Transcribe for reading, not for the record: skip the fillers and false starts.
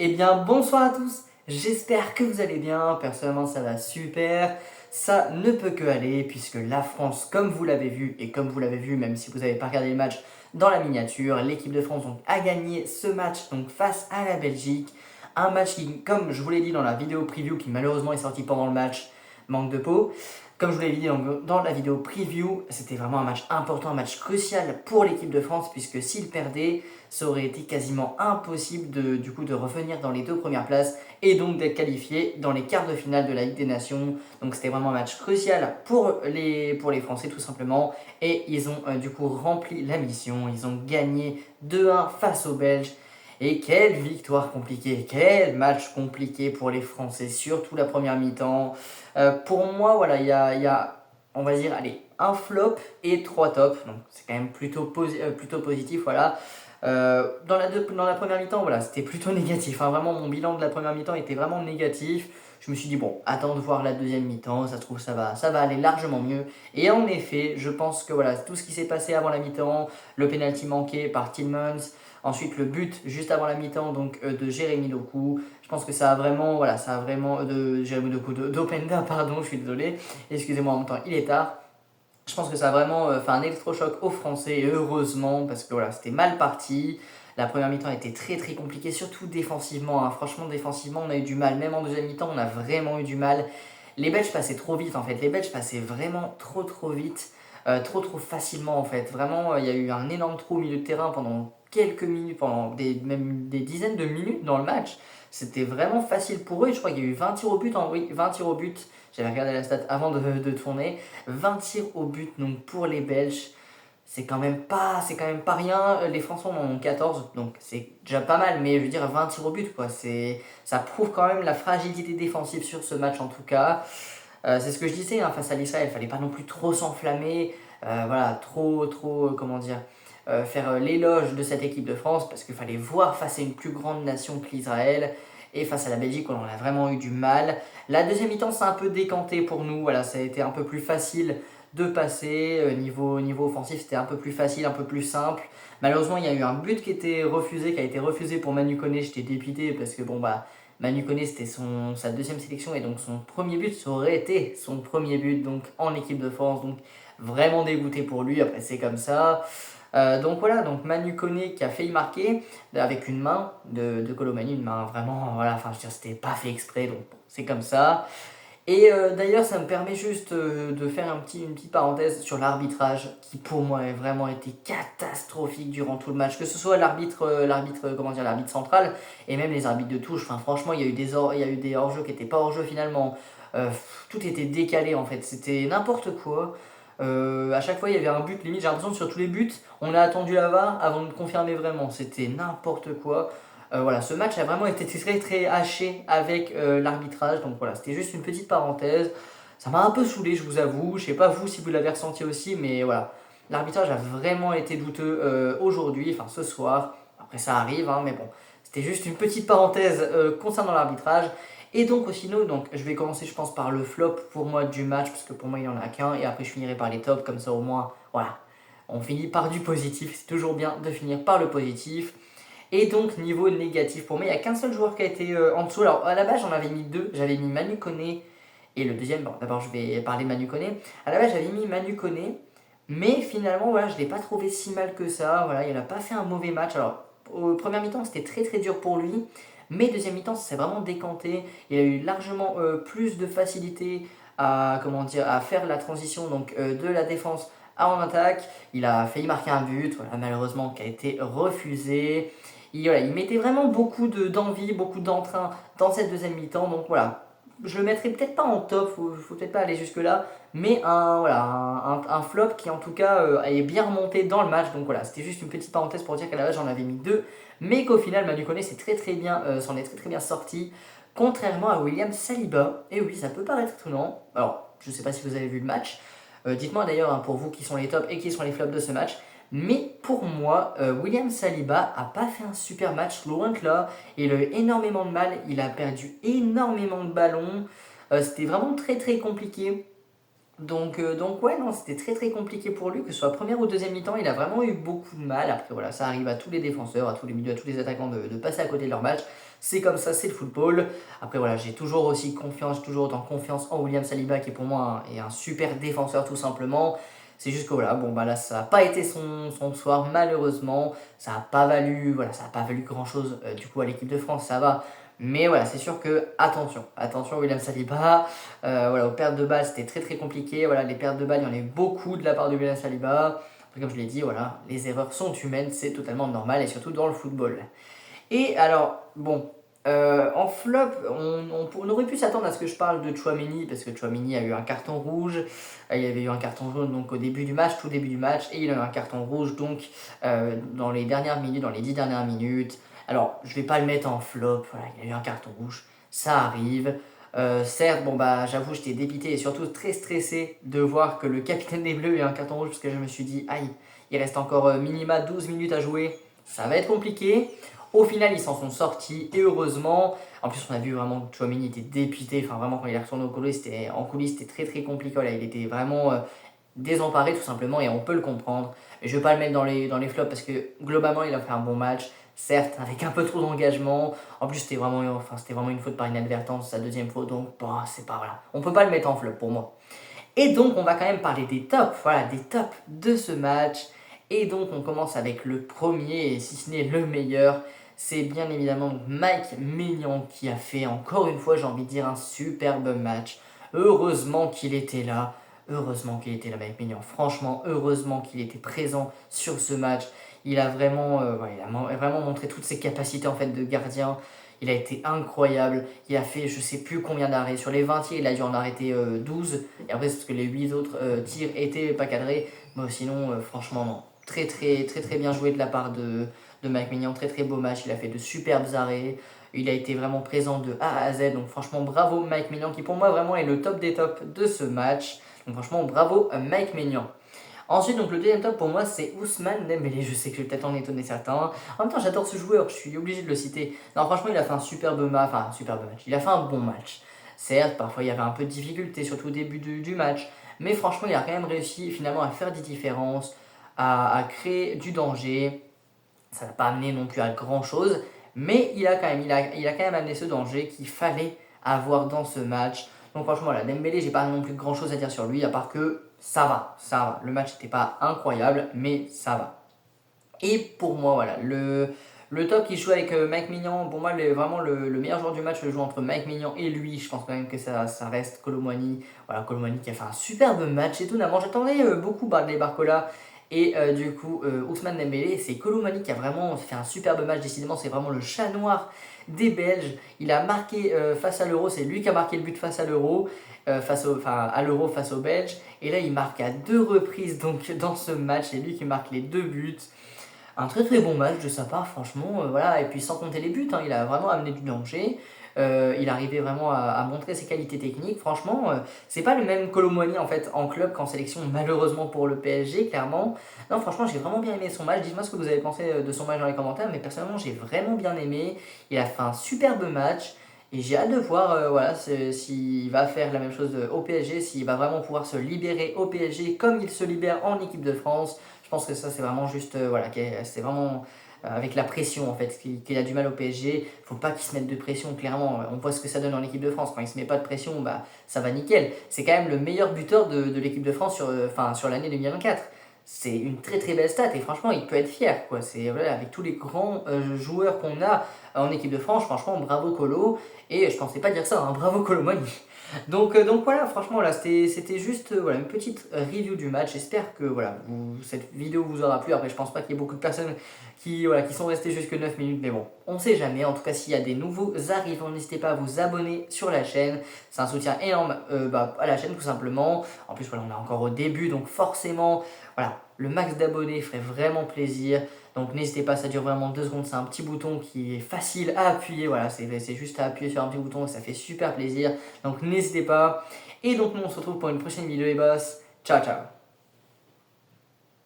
Eh bien, bonsoir à tous, j'espère que vous allez bien, personnellement ça va super, ça ne peut que aller puisque la France, comme vous l'avez vu, et comme vous l'avez vu même si vous n'avez pas regardé le match dans la miniature, l'équipe de France donc, a gagné ce match donc, face à la Belgique, un match qui, comme je vous l'ai dit dans la vidéo preview qui malheureusement est sortie pendant le match, manque de peau, comme je vous l'ai dit dans la vidéo preview, c'était vraiment un match important, un match crucial pour l'équipe de France puisque s'il perdait, ça aurait été quasiment impossible de revenir dans les deux premières places et donc d'être qualifié dans les quarts de finale de la Ligue des Nations. Donc c'était vraiment un match crucial pour les Français tout simplement et ils ont du coup rempli la mission, ils ont gagné 2-1 face aux Belges. Et quelle victoire compliquée, quel match compliqué pour les Français, surtout la première mi-temps. Pour moi, voilà, il y a, on va dire, allez, un flop et trois tops. Donc c'est quand même plutôt positif, voilà. Dans la première mi-temps, voilà, c'était plutôt négatif. Hein. Vraiment, mon bilan de la première mi-temps était vraiment négatif. Je me suis dit, bon, attends de voir la deuxième mi-temps, ça se trouve, ça va aller largement mieux. Et en effet, je pense que voilà, tout ce qui s'est passé avant la mi-temps, le penalty manqué par Tillmans, ensuite le but juste avant la mi-temps donc de Jérémy Doku, je pense que de Jérémy Doku, d'Openda, pardon, je suis désolé, excusez-moi en même temps, il est tard. Je pense que ça a vraiment fait un électrochoc aux Français, et heureusement, parce que voilà, c'était mal parti. La première mi-temps a été très très compliquée, surtout défensivement. Hein. Franchement, défensivement, on a eu du mal. Même en deuxième mi-temps, on a vraiment eu du mal. Les Belges passaient trop vite en fait. Les Belges passaient vraiment trop vite, trop facilement en fait. Vraiment, il y a eu un énorme trou au milieu de terrain pendant quelques minutes, même des dizaines de minutes dans le match. C'était vraiment facile pour eux. Et je crois qu'il y a eu 20 tirs au but. Oui, 20 tirs au but. J'avais regardé la stat avant de tourner. 20 tirs au but donc pour les Belges. C'est quand même pas rien. Les Français en ont 14, donc c'est déjà pas mal, mais je veux dire 20 tirs au but, quoi. Ça prouve quand même la fragilité défensive sur ce match en tout cas. C'est ce que je disais, hein, face à l'Israël, il fallait pas non plus trop s'enflammer, voilà, comment dire, faire l'éloge de cette équipe de France, parce qu'il fallait voir face à une plus grande nation que l'Israël, et face à la Belgique, on a vraiment eu du mal. La deuxième mi-temps, c'est un peu décanté pour nous, voilà, ça a été un peu plus facile de passer, niveau offensif, c'était un peu plus facile, un peu plus simple. Malheureusement, il y a eu un but qui a été refusé pour Manu Koné, j'étais dépité, parce que bon, bah, Manu Koné, c'était sa deuxième sélection et donc son premier but, ça aurait été son premier but donc en équipe de France. Donc vraiment dégoûté pour lui, après c'est comme ça. Donc voilà, donc Manu Koné qui a failli marquer avec une main de Kolo Manu, une main vraiment, voilà, enfin je veux dire, c'était pas fait exprès, donc bon, c'est comme ça. Et d'ailleurs, ça me permet juste de faire une petite parenthèse sur l'arbitrage, qui pour moi a vraiment été catastrophique durant tout le match. Que ce soit l'arbitre central, et même les arbitres de touche. Enfin, franchement, il y a eu des hors-jeux qui n'étaient pas hors-jeu finalement. Tout était décalé en fait, c'était n'importe quoi. À chaque fois, il y avait un but limite. J'ai l'impression que sur tous les buts, on a attendu la VAR avant de confirmer vraiment. C'était n'importe quoi. Voilà, ce match a vraiment été très haché avec l'arbitrage. Donc voilà, c'était juste une petite parenthèse. Ça m'a un peu saoulé, je vous avoue. Je sais pas vous si vous l'avez ressenti aussi, mais voilà. L'arbitrage a vraiment été douteux aujourd'hui, enfin ce soir. Après ça arrive, hein, mais bon. C'était juste une petite parenthèse concernant l'arbitrage. Et donc aussi, donc je vais commencer je pense par le flop pour moi du match, parce que pour moi il n'y en a qu'un. Et après je finirai par les tops, comme ça au moins, voilà. On finit par du positif, c'est toujours bien de finir par le positif. Et donc, niveau négatif, pour moi, il n'y a qu'un seul joueur qui a été en dessous. Alors, à la base, j'en avais mis deux. J'avais mis Manu Koné et le deuxième. Bon, d'abord, je vais parler de Manu Koné. À la base, j'avais mis Manu Koné. Mais finalement, voilà, je ne l'ai pas trouvé si mal que ça. Voilà, il n'a pas fait un mauvais match. Alors, au premier mi-temps, c'était très dur pour lui. Mais deuxième mi-temps, ça s'est vraiment décanté. Il a eu largement plus de facilité à faire la transition donc, de la défense en attaque. Il a failli marquer un but, voilà, malheureusement, qui a été refusé. Il mettait vraiment d'envie, beaucoup d'entrain dans cette deuxième mi-temps. Donc voilà, je le mettrai peut-être pas en top, faut peut-être pas aller jusque-là, mais un flop qui en tout cas est bien remonté dans le match. Donc voilà, c'était juste une petite parenthèse pour dire qu'à la base j'en avais mis deux, mais qu'au final Manu Koné s'en est très bien sorti, contrairement à William Saliba. Et oui, ça peut paraître étonnant. Alors, je sais pas si vous avez vu le match. Dites-moi d'ailleurs hein, pour vous qui sont les tops et qui sont les flops de ce match. Mais pour moi, William Saliba a pas fait un super match, loin de là. Il a eu énormément de mal, il a perdu énormément de ballons. C'était vraiment très compliqué. Donc ouais, non, c'était très compliqué pour lui, que ce soit première ou deuxième mi-temps, il a vraiment eu beaucoup de mal. Après voilà, ça arrive à tous les défenseurs, à tous les milieux, à tous les attaquants de passer à côté de leur match. c'est comme ça, c'est le football. Après voilà, j'ai toujours aussi confiance, j'ai toujours autant confiance en William Saliba qui pour moi est un super défenseur tout simplement. C'est juste que voilà, bon bah là ça n'a pas été son soir malheureusement, ça n'a pas valu, voilà, ça a pas valu grand chose du coup à l'équipe de France, ça va. Mais voilà, c'est sûr que attention William Saliba, voilà, aux pertes de balles c'était très très compliqué, voilà, les pertes de balles il y en a eu beaucoup de la part de William Saliba. Après, comme je l'ai dit, voilà, les erreurs sont humaines, c'est totalement normal et surtout dans le football. Et alors, bon, en flop, on aurait pu s'attendre à ce que je parle de Tchouaméni, parce que Tchouaméni a eu un carton rouge, il avait eu un carton jaune donc au début du match, tout début du match, et il a eu un carton rouge donc dans les dernières minutes, dans les 10 dernières minutes. Alors, je vais pas le mettre en flop, voilà, il a eu un carton rouge, ça arrive. Certes, bon bah j'avoue, j'étais dépité et surtout très stressé de voir que le capitaine des Bleus a eu un carton rouge, parce que je me suis dit, aïe, il reste encore minima 12 minutes à jouer, ça va être compliqué. Au final, ils s'en sont sortis et heureusement. En plus, on a vu vraiment que Tchouaméni était dépité. Enfin, vraiment, quand il est retourné en coulisses, c'était très très compliqué. Là, il était vraiment désemparé tout simplement et on peut le comprendre. Je ne vais pas le mettre dans les flops parce que globalement, il a fait un bon match. Certes, avec un peu trop d'engagement. En plus, c'était vraiment une faute par inadvertance, sa deuxième faute. Donc, bah, c'est pas voilà. On peut pas le mettre en flop pour moi. Et donc, on va quand même parler des tops. Voilà, des tops de ce match. Et donc, on commence avec le premier, et si ce n'est le meilleur. C'est bien évidemment Mike Maignan qui a fait encore une fois, j'ai envie de dire, un superbe match. Heureusement qu'il était là. Heureusement qu'il était là, Mike Maignan. Franchement, heureusement qu'il était présent sur ce match. Il a vraiment, il a vraiment montré toutes ses capacités en fait de gardien. Il a été incroyable. Il a fait je sais plus combien d'arrêts. Sur les 20 tirs, il a dû en arrêter 12. Et après, c'est parce que les 8 autres tirs étaient pas cadrés. Mais sinon, franchement, non. Très, très, très, très bien joué de la part de Mike Maignan. Très, très beau match. Il a fait de superbes arrêts. Il a été vraiment présent de A à Z. Donc, franchement, bravo Mike Maignan qui, pour moi, vraiment est le top des tops de ce match. Donc, franchement, bravo Mike Maignan. Ensuite, donc le deuxième top pour moi, c'est Ousmane Dembélé. Je sais que je vais peut-être en étonner certains. En même temps, j'adore ce joueur, je suis obligé de le citer. Non, franchement, il a fait un superbe match. Enfin, un superbe match. Il a fait un bon match. Certes, parfois il y avait un peu de difficulté, surtout au début du match. Mais franchement, il a quand même réussi finalement à faire des différences, à créer du danger. Ça n'a pas amené non plus à grand chose. Mais il a quand même amené ce danger qu'il fallait avoir dans ce match. Donc franchement, là, Dembélé, j'ai pas non plus grand chose à dire sur lui, à part que ça va, ça va. Le match n'était pas incroyable, mais ça va. Et pour moi, voilà, le top qui joue avec Mike Maignan, pour moi, vraiment le meilleur joueur du match le joue entre Mike Maignan et lui. Je pense quand même que ça reste Kolo Muani. Voilà, Kolo Muani qui a fait un superbe match étonnamment. J'attendais beaucoup Bradley Barcola et du coup Ousmane Dembélé. C'est Kolo Muani qui a vraiment fait un superbe match. Décidément, c'est vraiment le chat noir des Belges. Il a marqué face à l'Euro, c'est lui qui a marqué le but face à l'Euro. À l'Euro face aux Belges. Et là, il marque à 2 reprises donc, dans ce match. C'est lui qui marque les 2 buts. Un très très bon match de sa part, franchement. Voilà. Et puis sans compter les buts, hein, il a vraiment amené du danger. Il arrivait vraiment à montrer ses qualités techniques. Franchement, c'est pas le même Kolo Muani en fait en club qu'en sélection, malheureusement pour le PSG, clairement. Non, franchement, j'ai vraiment bien aimé son match. Dites-moi ce que vous avez pensé de son match dans les commentaires, mais personnellement, j'ai vraiment bien aimé. Il a fait un superbe match. Et j'ai hâte de voir voilà, s'il va faire la même chose au PSG, s'il va vraiment pouvoir se libérer au PSG comme il se libère en équipe de France. Je pense que ça, c'est vraiment juste, voilà, c'est vraiment avec la pression en fait, qu'il a du mal au PSG. Faut pas qu'il se mette de pression, clairement. On voit ce que ça donne en équipe de France. Quand il se met pas de pression, bah, ça va nickel. C'est quand même le meilleur buteur de l'équipe de France sur l'année 2024. C'est une très très belle stat et franchement il peut être fier quoi. C'est voilà, avec tous les grands joueurs qu'on a en équipe de France, franchement bravo Colo et je pensais pas dire ça, hein, bravo Kolo Muani. Donc voilà, franchement là c'était juste voilà, une petite review du match. J'espère que voilà, cette vidéo vous aura plu. Après je pense pas qu'il y ait beaucoup de personnes qui sont restées jusque 9 minutes, mais bon, on sait jamais. En tout cas, s'il y a des nouveaux arrivants, n'hésitez pas à vous abonner sur la chaîne. C'est un soutien énorme à la chaîne tout simplement. En plus voilà, on est encore au début, donc forcément voilà, le max d'abonnés ferait vraiment plaisir. Donc n'hésitez pas, ça dure vraiment 2 secondes, c'est un petit bouton qui est facile à appuyer, voilà, c'est juste à appuyer sur un petit bouton et ça fait super plaisir. Donc n'hésitez pas. Et donc nous on se retrouve pour une prochaine vidéo les boss. Ciao ciao.